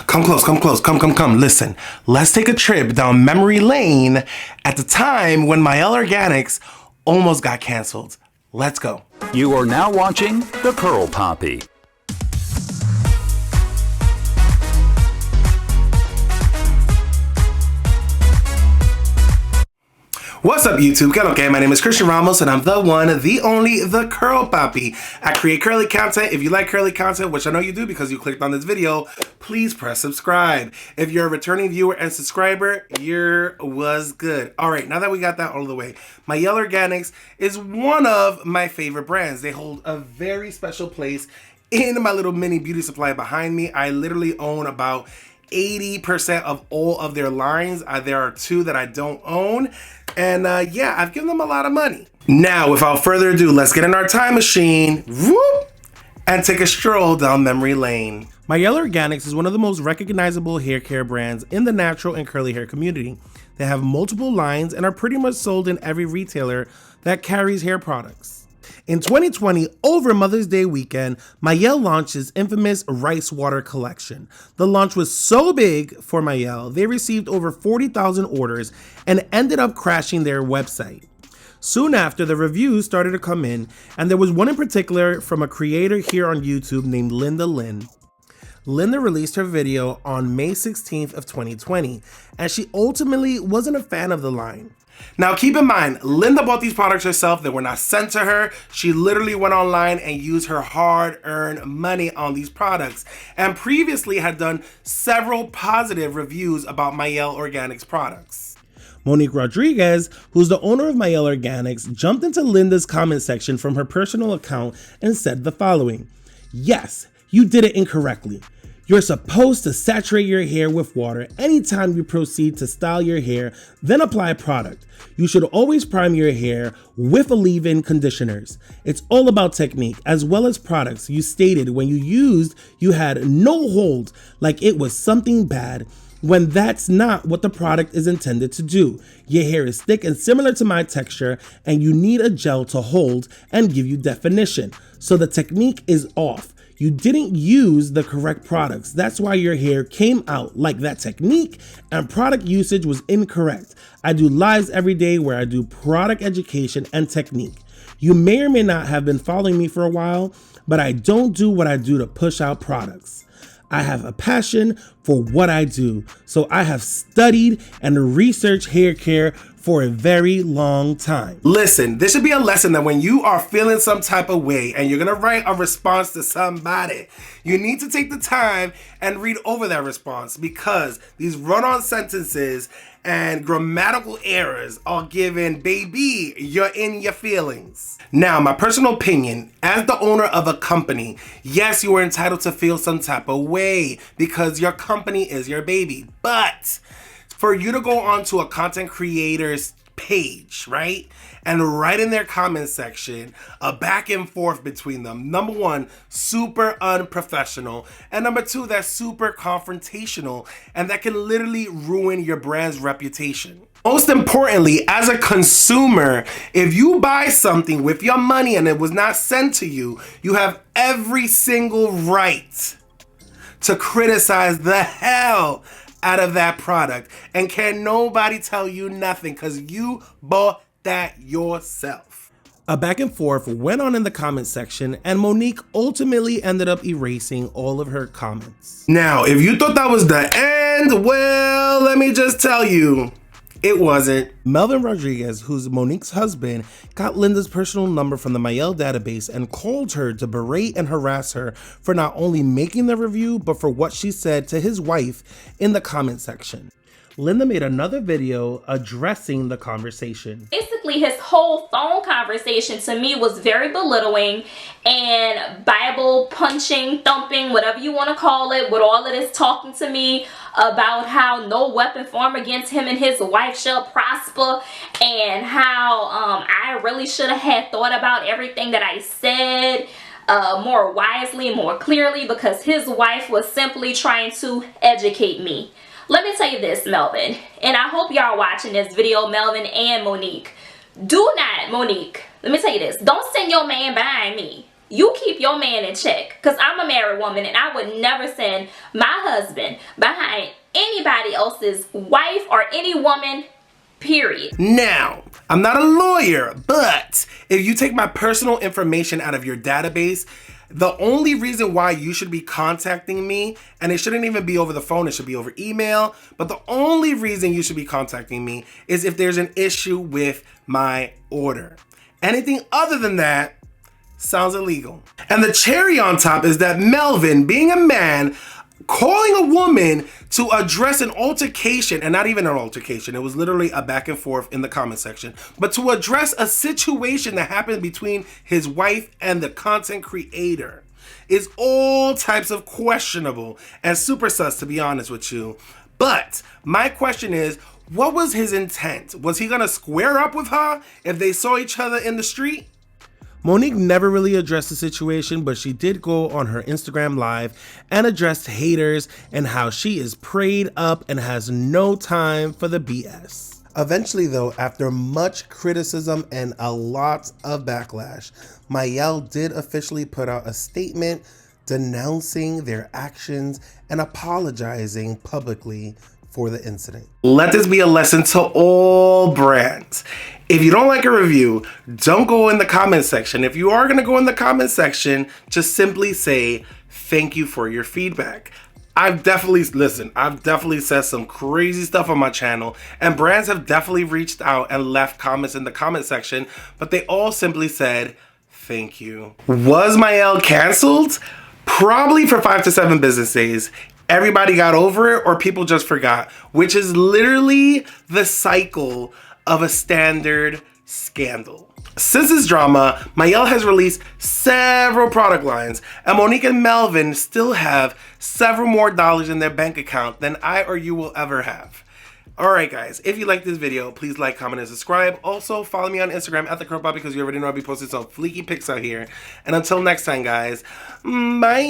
Come close, come close, come. Listen, let's take a trip down memory lane at the time when Mielle Organics almost got canceled. Let's go. You are now watching The Curl Poppy. What's up, YouTube? Okay, my name is Christian Ramos, and I'm the one, the only, the Curl Poppy. I create curly content. If you like curly content, which I know you do because you clicked on this video, please press subscribe. If you're a returning viewer and subscriber, was good. All right, now that we got that all the way, Mielle Organics is one of my favorite brands. They hold a very special place in my little mini beauty supply behind me. I literally own about 80% of all of their lines. There are two that I don't own. And yeah, I've given them a lot of money. Now, without further ado, let's get in our time machine, whoop, and take a stroll down memory lane. Mielle Organics is one of the most recognizable hair care brands in the natural and curly hair community. They have multiple lines and are pretty much sold in every retailer that carries hair products. In 2020, over Mother's Day weekend, Mielle launched its infamous Rice Water collection. The launch was so big for Mielle, they received over 40,000 orders and ended up crashing their website. Soon after, the reviews started to come in, and there was one in particular from a creator here on YouTube named Lynda Lynn. Lynda released her video on May 16th of 2020, and she ultimately wasn't a fan of the line. Now keep in mind, Lynda bought these products herself. They were not sent to her. She literally went online and used her hard-earned money on these products, and previously had done several positive reviews about Mielle Organics products. Monique Rodriguez, who's the owner of Mielle Organics, jumped into Lynda's comment section from her personal account and said the following: "Yes, you did it incorrectly. You're supposed to saturate your hair with water anytime you proceed to style your hair, then apply a product. You should always prime your hair with leave-in conditioners. It's all about technique as well as products. You stated when you had no hold, like it was something bad, when that's not what the product is intended to do. Your hair is thick and similar to my texture, and you need a gel to hold and give you definition. So the technique is off. You didn't use the correct products. That's why your hair came out like that. Technique and product usage was incorrect. I do lives every day where I do product education and technique. You may or may not have been following me for a while, but I don't do what I do to push out products. I have a passion for what I do, so I have studied and researched hair care for a very long time." Listen, this should be a lesson that when you are feeling some type of way and you're gonna write a response to somebody, you need to take the time and read over that response, because these run-on sentences and grammatical errors are given, baby, you're in your feelings. Now, my personal opinion, as the owner of a company, yes, you are entitled to feel some type of way because your company is your baby. But for you to go onto a content creator's page, right, and write in their comment section a back and forth between them, number one, super unprofessional, and number two, that's super confrontational, and that can literally ruin your brand's reputation. Most importantly, as a consumer, if you buy something with your money and it was not sent to you, you have every single right to criticize the hell out of that product, and can nobody tell you nothing because you bought that yourself. A back and forth went on in the comment section, and Monique ultimately ended up erasing all of her comments. Now, if you thought that was the end, well, let me just tell you, it wasn't. Mielle Rodriguez, who's Monique's husband, got Lynda's personal number from the Mielle database and called her to berate and harass her for not only making the review, but for what she said to his wife in the comment section. Lynda made another video addressing the conversation. Basically, his whole phone conversation to me was very belittling and Bible punching, thumping, whatever you want to call it, with all of this talking to me about how no weapon formed against him and his wife shall prosper, and how I really should have had thought about everything that I said more wisely, more clearly, because his wife was simply trying to educate me. Let me tell you this, Melvin, and I hope y'all watching this video, Melvin and Monique. Do not, Monique, let me tell you this, don't send your man behind me. you keep your man in check. Because I'm a married woman and I would never send my husband behind anybody else's wife or any woman, period. Now, I'm not a lawyer, but if you take my personal information out of your database, the only reason why you should be contacting me, and it shouldn't even be over the phone, it should be over email, but the only reason you should be contacting me is if there's an issue with my order. Anything other than that sounds illegal. And the cherry on top is that Melvin, being a man, calling a woman to address an altercation, and not even an altercation, it was literally a back and forth in the comment section, but to address a situation that happened between his wife and the content creator is all types of questionable and super sus, to be honest with you. But my question is, what was his intent? Was he gonna square up with her if they saw each other in the street? Monique never really addressed the situation, but she did go on her Instagram live and addressed haters and how she is prayed up and has no time for the BS. Eventually though, after much criticism and a lot of backlash, Mielle did officially put out a statement denouncing their actions and apologizing publicly for the incident. Let this be a lesson to all brands. If you don't like a review, don't go in the comment section. If you are gonna go in the comment section, just simply say, thank you for your feedback. I've definitely said some crazy stuff on my channel, and brands have definitely reached out and left comments in the comment section, but they all simply said, thank you. Was Mielle canceled? Probably for 5 to 7 business days. Everybody got over it, or people just forgot, which is literally the cycle of a standard scandal. Since this drama, Mielle has released several product lines, and Monique and Melvin still have several more dollars in their bank account than I or you will ever have. Alright guys, if you like this video, please like, comment, and subscribe. Also, follow me on Instagram at thecurlpapi because you already know I'll be posting some fleeky pics out here. And until next time guys, bye!